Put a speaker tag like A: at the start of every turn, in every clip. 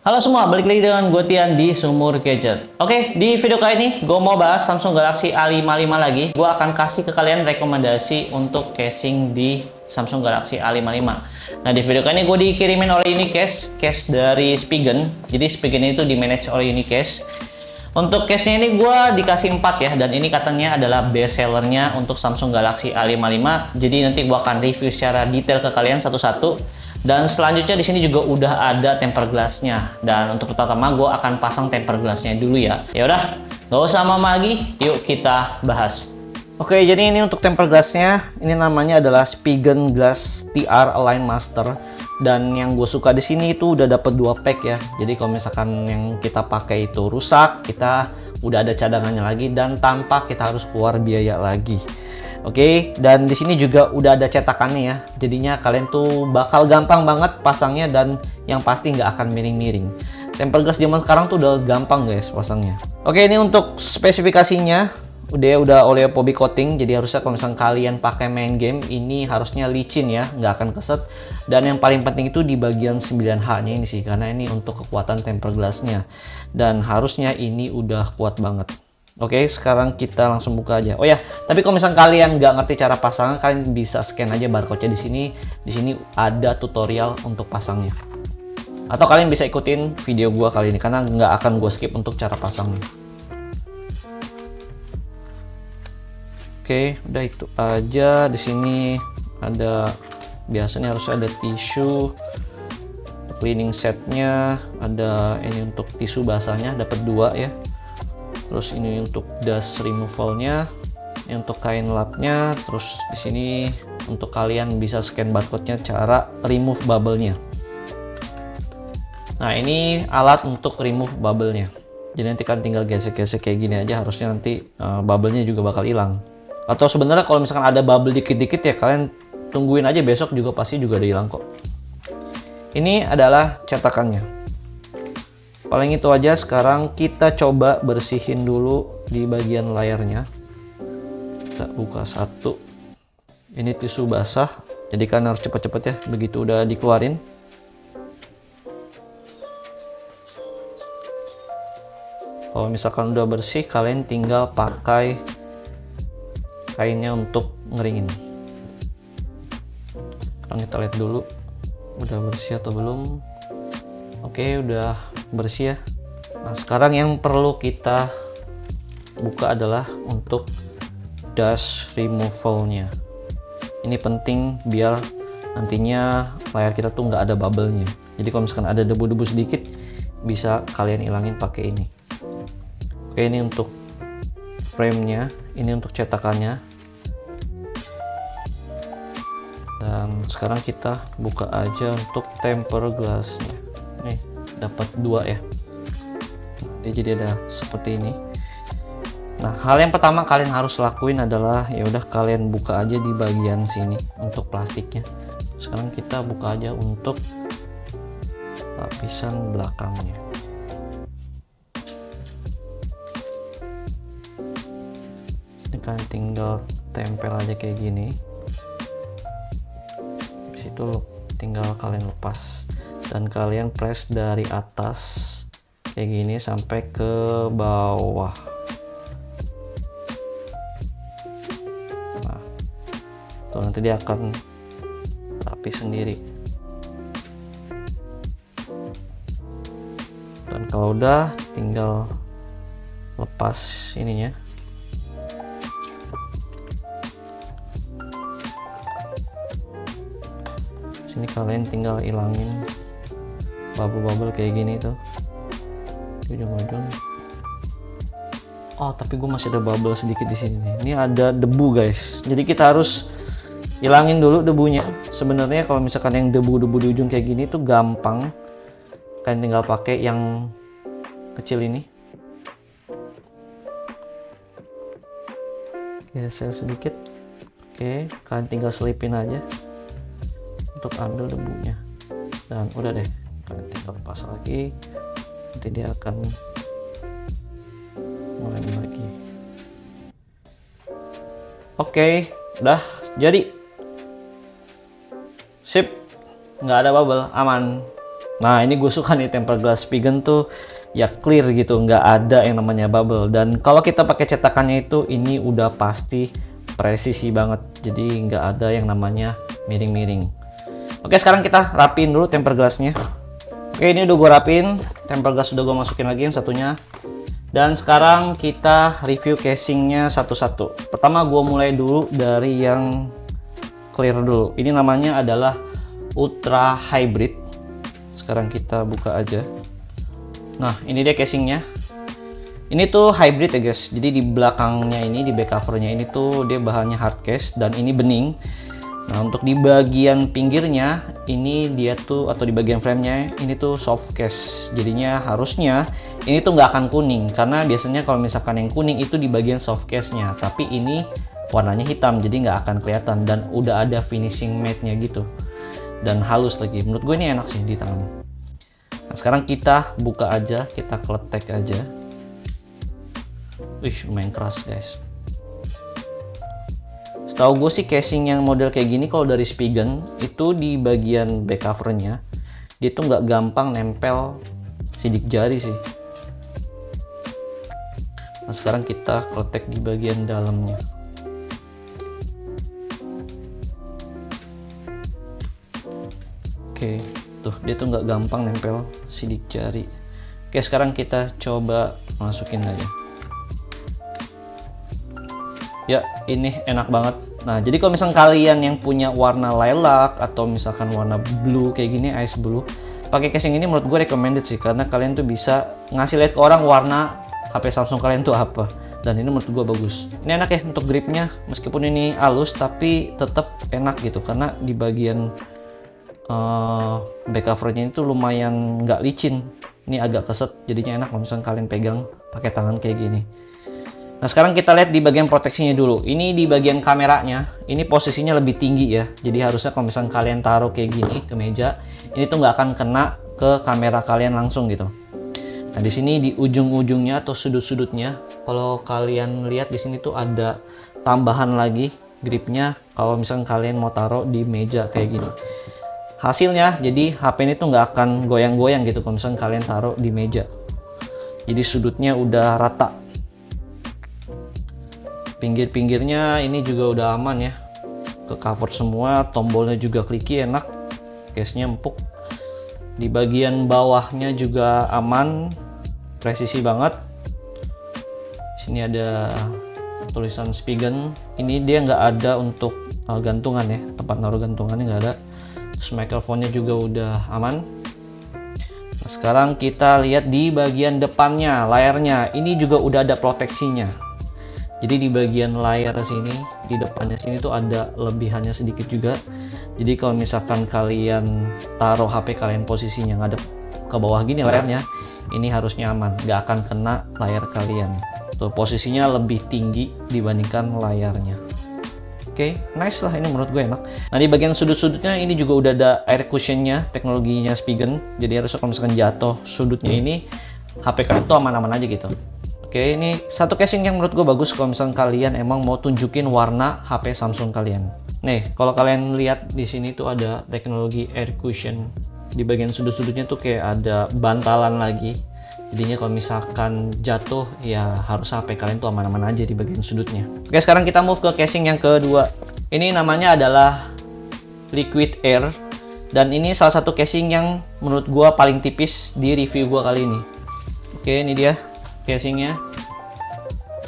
A: Halo semua, balik lagi dengan gue Tian di Sumur Gadget. Oke, di video kali ini gue mau bahas Samsung Galaxy A55 lagi. Gue akan kasih ke kalian rekomendasi untuk casing di Samsung Galaxy A55. Nah, di video kali ini gue dikirimin oleh Unicase, case dari Spigen. Jadi Spigen itu di manage oleh Unicase. Untuk case-nya ini gue dikasih 4 ya, dan ini katanya adalah best sellernya untuk Samsung Galaxy A55. Jadi nanti gue akan review secara detail ke kalian satu-satu. Dan selanjutnya di sini juga udah ada tempered glass-nya. Dan untuk pertama gue akan pasang tempered glass-nya dulu ya. Ya udah, nggak usah lama lagi, yuk kita bahas. Oke, jadi ini untuk tempered glass-nya, ini namanya adalah Spigen Glass TR Align Master. Dan yang gue suka di sini itu udah dapet 2 pack ya. Jadi kalau misalkan yang kita pakai itu rusak, kita udah ada cadangannya lagi dan tanpa kita harus keluar biaya lagi. Oke, dan di sini juga udah ada cetakannya ya. Jadinya kalian tuh bakal gampang banget pasangnya dan yang pasti nggak akan miring-miring. Tempered glass zaman sekarang tuh udah gampang guys pasangnya. Oke, ini untuk spesifikasinya udah oleophobic coating, jadi harusnya kalau misalnya kalian pakai main game ini harusnya licin ya, nggak akan keset. Dan yang paling penting itu di bagian 9H nya ini sih, karena ini untuk kekuatan tempered glass-nya dan harusnya ini udah kuat banget. Oke, sekarang kita langsung buka aja. Oh ya, tapi kalau misalnya kalian nggak ngerti cara pasang, kalian bisa scan aja barcode-nya di sini. Di sini ada tutorial untuk pasangnya. Atau kalian bisa ikutin video gua kali ini karena nggak akan gue skip untuk cara pasangnya. Oke, udah itu aja. Di sini ada biasanya harus ada tisu, cleaning setnya, ada ini untuk tisu basahnya dapat 2 ya. Terus ini untuk dust removalnya, ini untuk kain lapnya. Terus di sini untuk kalian bisa scan barcode-nya cara remove bubble-nya. Nah, ini alat untuk remove bubble-nya. Jadi nanti kan tinggal gesek-gesek kayak gini aja, harusnya nanti bubble-nya juga bakal hilang. Atau sebenarnya kalau misalkan ada bubble dikit-dikit ya kalian tungguin aja, besok juga pasti juga ada hilang kok. Ini adalah cetakannya. Paling itu aja. Sekarang kita coba bersihin dulu di bagian layarnya. Kita buka satu. Ini tisu basah, jadi kan harus cepet-cepet ya begitu udah dikeluarin. Kalau misalkan udah bersih, kalian tinggal pakai kainnya untuk ngeringin. Sekarang kita lihat dulu udah bersih atau belum. Oke, udah bersih ya. Nah, sekarang yang perlu kita buka adalah untuk dust removalnya. Ini penting biar nantinya layar kita tuh nggak ada bubble-nya. Jadi kalau misalkan ada debu-debu sedikit, bisa kalian ilangin pakai ini. Oke, ini untuk frame-nya, ini untuk cetakannya. Dan sekarang kita buka aja untuk tempered glass-nya. Nih, dapat 2 ya. Jadi ada seperti ini. Nah, hal yang pertama kalian harus lakuin adalah ya udah kalian buka aja di bagian sini untuk plastiknya. Sekarang kita buka aja untuk lapisan belakangnya. Ini kalian tinggal tempel aja kayak gini. Habis itu tinggal kalian lepas. Dan kalian press dari atas kayak gini sampai ke bawah. Nah, tuh nanti dia akan rapi sendiri. Dan kalau udah, tinggal lepas ininya. Sini kalian tinggal ilangin bubble-bubble kayak gini tuh ujung-ujung. Oh, tapi gue masih ada bubble sedikit di sini. Ini ada debu guys, jadi kita harus ilangin dulu debunya. Sebenarnya kalau misalkan yang debu-debu di ujung kayak gini tuh gampang, kalian tinggal pakai yang kecil ini, geser sedikit. Oke, kalian tinggal selipin aja untuk ambil debunya dan udah deh, kalian tinggal lepas lagi, nanti dia akan mulai lagi. Oke, udah jadi. Sip, nggak ada bubble, aman. Nah ini gue suka nih tempered glass Spigen tuh ya clear gitu, nggak ada yang namanya bubble. Dan kalau kita pakai cetakannya itu ini udah pasti presisi banget, jadi nggak ada yang namanya miring-miring. Oke, sekarang kita rapiin dulu tempered glassnya. Oke, ini udah gue rapiin, tempered glass udah gue masukin lagi yang satunya. Dan sekarang kita review casingnya satu-satu. Pertama gue mulai dulu dari yang clear dulu. Ini namanya adalah Ultra Hybrid. Sekarang kita buka aja. Nah ini dia casingnya. Ini tuh hybrid ya guys, jadi di belakangnya ini, di back covernya ini tuh dia bahannya hard case dan ini bening. Nah untuk di bagian pinggirnya ini dia tuh, atau di bagian framenya ini tuh soft case. Jadinya harusnya ini tuh nggak akan kuning, karena biasanya kalau misalkan yang kuning itu di bagian soft case nya, tapi ini warnanya hitam jadi nggak akan kelihatan dan udah ada finishing matte nya gitu dan halus lagi. Menurut gue ini enak sih di tangan. Nah sekarang kita buka aja, kita kletek aja. Wih lumayan keras guys. Setahu gue sih casing yang model kayak gini kalau dari Spigen itu di bagian back covernya dia tuh nggak gampang nempel sidik jari sih. Nah sekarang kita kletek di bagian dalamnya. Oke, tuh dia tuh nggak gampang nempel sidik jari. Oke, sekarang kita coba masukin aja. Ya, ini enak banget. Nah, jadi kalau misalkan kalian yang punya warna lilac atau misalkan warna blue kayak gini, ice blue, pakai casing ini menurut gue recommended sih, karena kalian tuh bisa ngasih lihat ke orang warna HP Samsung kalian tuh apa. Dan ini menurut gue bagus. Ini enak ya untuk gripnya, meskipun ini halus tapi tetap enak gitu, karena di bagian back covernya itu lumayan nggak licin. Ini agak keset, jadinya enak kalau misalkan kalian pegang pakai tangan kayak gini. Nah sekarang kita lihat di bagian proteksinya dulu. Ini di bagian kameranya, ini posisinya lebih tinggi ya. Jadi harusnya kalau misalkan kalian taruh kayak gini ke meja, ini tuh nggak akan kena ke kamera kalian langsung gitu. Nah di sini di ujung-ujungnya atau sudut-sudutnya, kalau kalian lihat di sini tuh ada tambahan lagi gripnya. Kalau misalkan kalian mau taruh di meja kayak gini. Hasilnya jadi HP ini tuh nggak akan goyang-goyang gitu kalau misalkan kalian taruh di meja. Jadi sudutnya udah rata. Pinggir-pinggirnya ini juga udah aman ya, ke cover semua, tombolnya juga clicky enak, case-nya empuk. Di bagian bawahnya juga aman, presisi banget. Sini ada tulisan Spigen. Ini dia nggak ada untuk gantungan ya, tempat naruh gantungannya nggak ada. Terus microphone-nya juga udah aman. Nah, sekarang kita lihat di bagian depannya, layarnya. Ini juga udah ada proteksinya. Jadi di bagian layar sini, di depannya sini tuh ada lebihannya sedikit juga. Jadi kalau misalkan kalian taruh HP kalian posisinya ngadep ke bawah gini layarnya, ini harusnya aman, nggak akan kena layar kalian. Tuh posisinya lebih tinggi dibandingkan layarnya. Oke, nice lah, ini menurut gue enak. Nah di bagian sudut-sudutnya ini juga udah ada air cushionnya, teknologinya Spigen. Jadi harusnya kalau misalkan jatuh sudutnya ini, HP kalian tuh aman-aman aja gitu. Oke, ini satu casing yang menurut gue bagus kalau misalkan kalian emang mau tunjukin warna HP Samsung kalian. Nih, kalau kalian lihat di sini tuh ada teknologi air cushion. Di bagian sudut-sudutnya tuh kayak ada bantalan lagi. Jadinya kalau misalkan jatuh ya harus HP kalian tuh aman-aman aja di bagian sudutnya. Oke, sekarang kita move ke casing yang kedua. Ini namanya adalah Liquid Air. Dan ini salah satu casing yang menurut gua paling tipis di review gua kali ini. Oke, ini dia casingnya.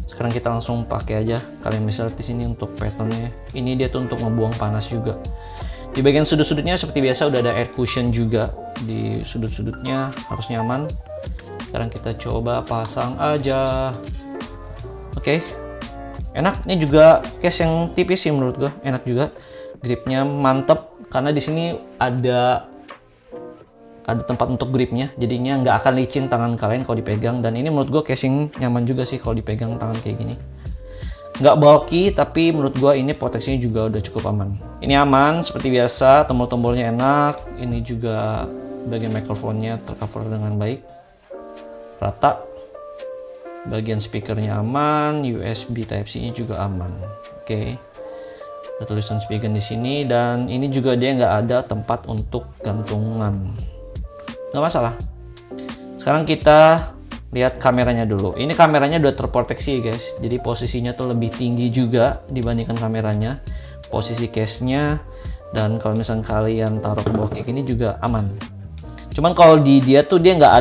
A: Sekarang kita langsung pakai aja. Kalian bisa lihat di sini untuk patternnya. Ini dia tuh untuk membuang panas juga. Di bagian sudut-sudutnya seperti biasa udah ada air cushion juga. Di sudut-sudutnya harus nyaman. Sekarang kita coba pasang aja. Oke, enak. Ini juga case yang tipis sih menurut gue, enak juga. Gripnya mantep karena di sini ada tempat untuk gripnya, jadinya nggak akan licin tangan kalian kalau dipegang. Dan ini menurut gue casing nyaman juga sih kalau dipegang tangan kayak gini. Nggak bulky, tapi menurut gue ini proteksinya juga udah cukup aman. Ini aman seperti biasa, tombol-tombolnya enak. Ini juga bagian microphone-nya tercover dengan baik. Rata, bagian speakernya aman, USB Type-C-nya juga aman. Oke, ada tulisan Spigen di sini dan ini juga dia nggak ada tempat untuk gantungan. nggak masalah. Sekarang kita lihat kameranya dulu. Ini kameranya udah terproteksi guys, jadi posisinya tuh lebih tinggi juga dibandingkan kameranya. Posisi case-nya, dan kalau misalnya kalian taruh ke bawah kayak gini juga aman. Cuman kalau di dia tuh dia nggak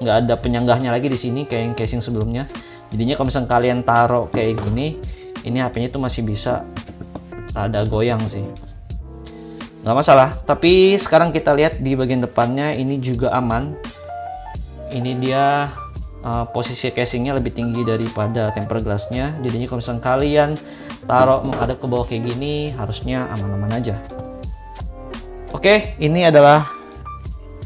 A: ada penyanggahnya lagi di sini kayak yang casing sebelumnya. Jadinya kalau misalnya kalian taruh kayak gini, ini HP-nya tuh masih bisa ada goyang sih. Nggak masalah. Tapi sekarang kita lihat di bagian depannya, ini juga aman. Ini dia posisi casingnya lebih tinggi daripada tempered glassnya. Jadinya kalau misalnya kalian taruh menghadap ke bawah kayak gini, harusnya aman-aman aja. Oke, ini adalah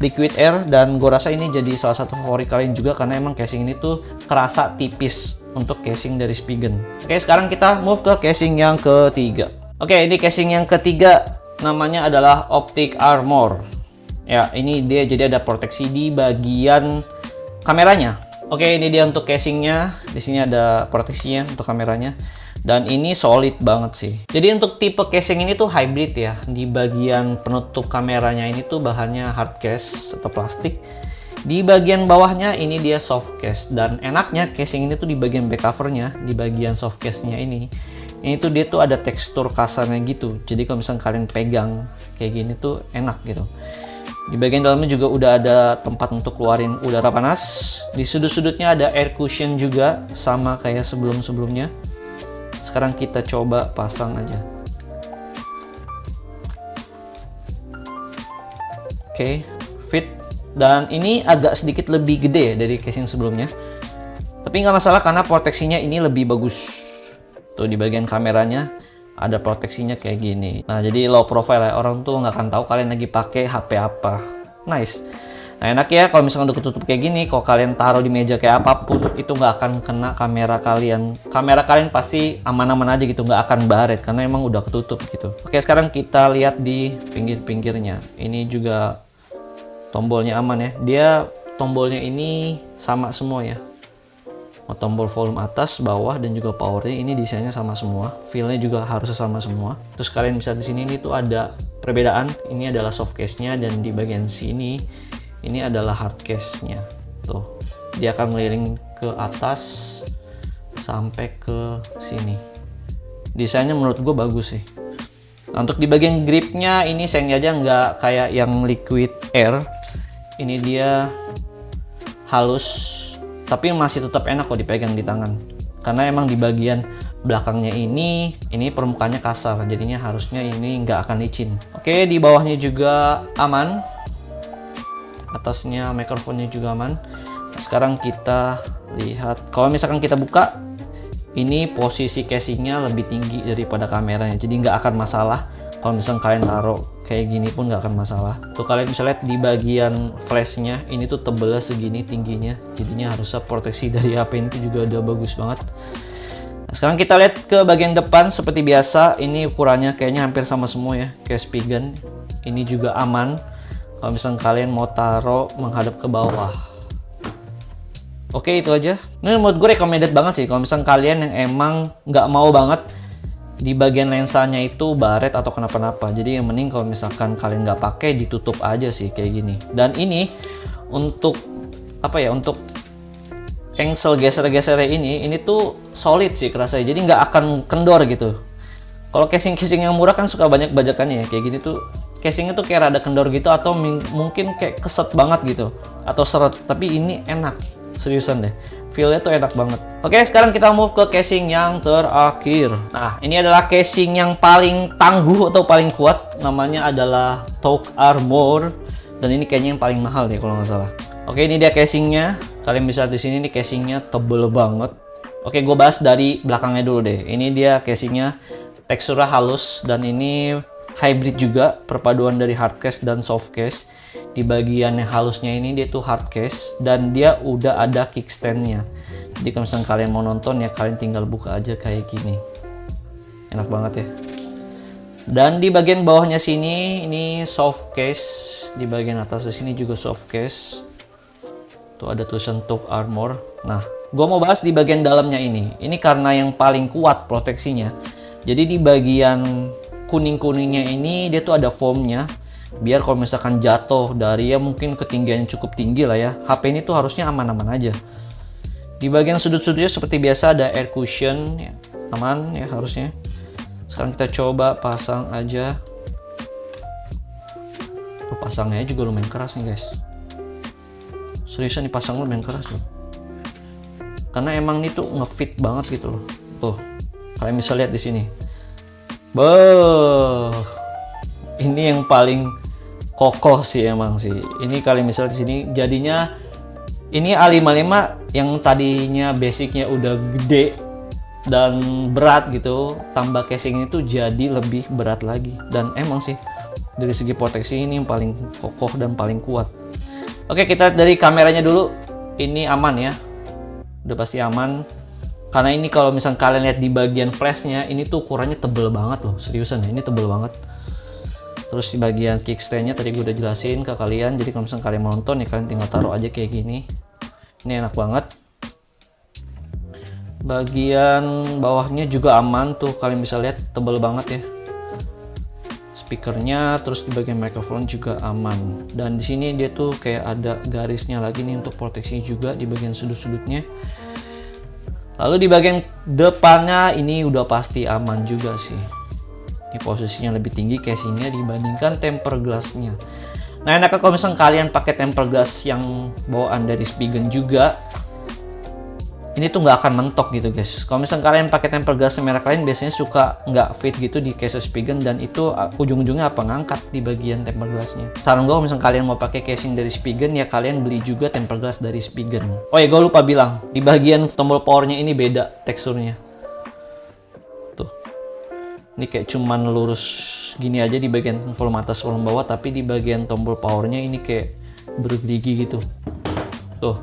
A: liquid air, dan gue rasa ini jadi salah satu favorit kalian juga karena emang casing ini tuh kerasa tipis untuk casing dari Spigen. Oke, sekarang kita move ke casing yang ketiga. Oke, ini casing yang ketiga namanya adalah Optic Armor. Ya, ini dia jadi ada proteksi di bagian kameranya. Oke, ini dia untuk casingnya. Di sini ada proteksinya untuk kameranya. Dan ini solid banget sih. Jadi untuk tipe casing ini tuh hybrid ya. Di bagian penutup kameranya ini tuh bahannya hard case atau plastik. Di bagian bawahnya ini dia soft case. Dan enaknya casing ini tuh di bagian back covernya, di bagian soft case-nya ini tuh dia tuh ada tekstur kasarnya gitu. Jadi kalau misalnya kalian pegang kayak gini tuh enak gitu. Di bagian dalamnya juga udah ada tempat untuk keluarin udara panas. Di sudut-sudutnya ada air cushion juga, sama kayak sebelum-sebelumnya. Sekarang kita coba pasang aja. Oke, fit. Dan ini agak sedikit lebih gede dari casing sebelumnya. Tapi nggak masalah karena proteksinya ini lebih bagus. Tuh di bagian kameranya ada proteksinya kayak gini. Nah, jadi low profile ya, orang tuh nggak akan tahu kalian lagi pakai HP apa. Nice. Nah, enak ya kalau misalkan udah ketutup kayak gini, kalau kalian taruh di meja kayak apapun, itu nggak akan kena kamera kalian. Kamera kalian pasti aman-aman aja gitu, nggak akan baret karena emang udah ketutup gitu. Oke, sekarang kita lihat di pinggir-pinggirnya. Ini juga tombolnya aman ya. Dia tombolnya ini sama semua ya. Tombol volume atas, bawah, dan juga powernya ini desainnya sama semua. Feel-nya juga harus sama semua. Terus kalian bisa di sini ini tuh ada perbedaan. Ini adalah soft case-nya, dan di bagian sini ini adalah hard case-nya. Tuh, dia akan ngeliling ke atas sampai ke sini. Desainnya menurut gue bagus sih. Nah, untuk di bagian gripnya ini sayangnya aja nggak kayak yang liquid air. Ini dia halus, tapi masih tetap enak kok dipegang di tangan. Karena emang di bagian belakangnya ini permukaannya kasar, jadinya harusnya ini nggak akan licin. Oke, di bawahnya juga aman. Atasnya mikrofonnya juga aman. Nah, sekarang kita lihat, kalau misalkan kita buka, ini posisi casingnya lebih tinggi daripada kameranya, jadi nggak akan masalah. Kalau misalkan kalian taruh kayak gini pun nggak akan masalah. Tuh kalian bisa lihat di bagian flashnya ini tuh tebelnya segini tingginya, jadinya harusnya proteksi dari HP ini tuh juga udah bagus banget. Nah, sekarang kita lihat ke bagian depan seperti biasa. Ini ukurannya kayaknya hampir sama semua ya, kayak Spigen. Ini juga aman kalau misalkan kalian mau taruh menghadap ke bawah. Oke, itu aja. Ini menurut gue recommended banget sih kalau misalkan kalian yang emang nggak mau banget di bagian lensanya itu baret atau kenapa-napa. Jadi yang mending kalau misalkan kalian nggak pakai, ditutup aja sih kayak gini. Dan ini untuk apa ya, untuk engsel geser-gesernya ini tuh solid sih kerasa. Jadi nggak akan kendor gitu. Kalau casing-casing yang murah kan suka banyak bajakannya ya, kayak gini tuh casingnya tuh kayak rada kendor gitu, atau mungkin kayak keset banget gitu, atau seret. Tapi ini enak, seriusan deh. Feel-nya tuh enak banget. Oke, sekarang kita move ke casing yang terakhir. Nah, ini adalah casing yang paling tangguh atau paling kuat. Namanya adalah TOG Armor. Dan ini kayaknya yang paling mahal deh kalau nggak salah. Oke, ini dia casingnya. Kalian bisa di sini nih, casingnya tebel banget. Oke, gue bahas dari belakangnya dulu deh. Ini dia casingnya, teksturnya halus, dan ini hybrid juga, perpaduan dari hard case dan soft case. Di bagian yang halusnya ini dia tuh hard case, dan dia udah ada kickstandnya. Jadi kalau misalnya kalian mau nonton ya, kalian tinggal buka aja kayak gini. Enak banget ya. Dan di bagian bawahnya sini ini soft case, di bagian atas di sini juga soft case. Tuh ada tulisan TOG Armor. Nah, gua mau bahas di bagian dalamnya ini. Ini karena yang paling kuat proteksinya. Jadi di bagian kuning-kuningnya ini dia tuh ada foamnya. Biar kalau misalkan jatuh dari ya mungkin ketinggian cukup tinggi lah ya, HP ini tuh harusnya aman-aman aja. Di bagian sudut-sudutnya seperti biasa ada air cushion ya, aman ya harusnya. Sekarang kita coba pasang aja. Pasangnya juga lumayan keras nih guys. Seriusan dipasang lumayan keras loh. Karena emang ini tuh ngefit banget gitu loh. Tuh, kalian bisa lihat di sini. Beuh, ini yang paling kokoh sih emang sih. Ini kalian bisa lihat di sini. Jadinya ini A55 yang tadinya basicnya udah gede dan berat gitu, tambah casing itu jadi lebih berat lagi. Dan emang sih dari segi proteksi ini yang paling kokoh dan paling kuat. Oke, kita dari kameranya dulu. Ini aman ya, udah pasti aman. Karena ini kalau misalnya kalian lihat di bagian flashnya, ini tuh ukurannya tebel banget loh, seriusan ya, ini tebel banget. Terus di bagian kickstandnya tadi gue udah jelasin ke kalian, jadi kalau misalnya kalian mau nonton ya kalian tinggal taruh aja kayak gini. Ini enak banget. Bagian bawahnya juga aman tuh, kalian bisa lihat tebel banget ya. Speakernya, terus di bagian mikrofon juga aman. Dan di sini dia tuh kayak ada garisnya lagi nih untuk proteksi juga di bagian sudut-sudutnya. Lalu di bagian depannya ini udah pasti aman juga sih. Ini posisinya lebih tinggi casingnya dibandingkan tempered glassnya. Nah, enaknya kalau misalnya kalian pakai tempered glass yang bawaan dari Spigen juga, ini tuh nggak akan mentok gitu guys. Kalau misalnya kalian pakai tempered glass merek lain biasanya suka nggak fit gitu di case Spigen, dan itu ujung-ujungnya apa ngangkat di bagian tempered glassnya. Saran gue kalau misalnya kalian mau pakai casing dari Spigen ya kalian beli juga tempered glass dari Spigen. Oh ya, gue lupa bilang di bagian tombol powernya ini beda teksturnya. Tuh, ini kayak cuman lurus gini aja di bagian volume atas volume bawah, tapi di bagian tombol powernya ini kayak bergerigi gitu. Tuh,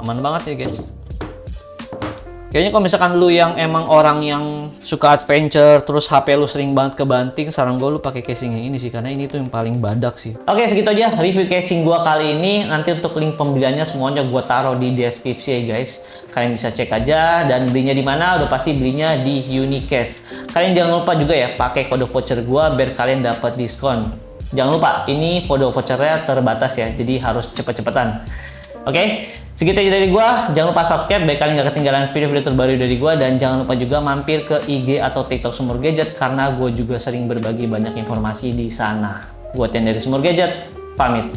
A: aman banget ya guys. Kayaknya kalau misalkan lu yang emang orang yang suka adventure, terus HP lu sering banget kebanting, saran gue lu pakai casing yang ini sih, karena ini tuh yang paling badak sih. Oke, segitu aja review casing gue kali ini. Nanti untuk link pembeliannya semuanya gue taruh di deskripsi ya guys. Kalian bisa cek aja, dan belinya di mana? Udah pasti belinya di Unicast. Kalian jangan lupa juga ya pakai kode voucher gue biar kalian dapat diskon. Jangan lupa, ini kode vouchernya terbatas ya, jadi harus cepet-cepetan. Oke, segitu aja dari gua. Jangan lupa subscribe biar kalian gak ketinggalan video-video terbaru dari gua, dan jangan lupa juga mampir ke IG atau TikTok Sumur Gadget karena gua juga sering berbagi banyak informasi di sana. Gua Tian dari Sumur Gadget, pamit.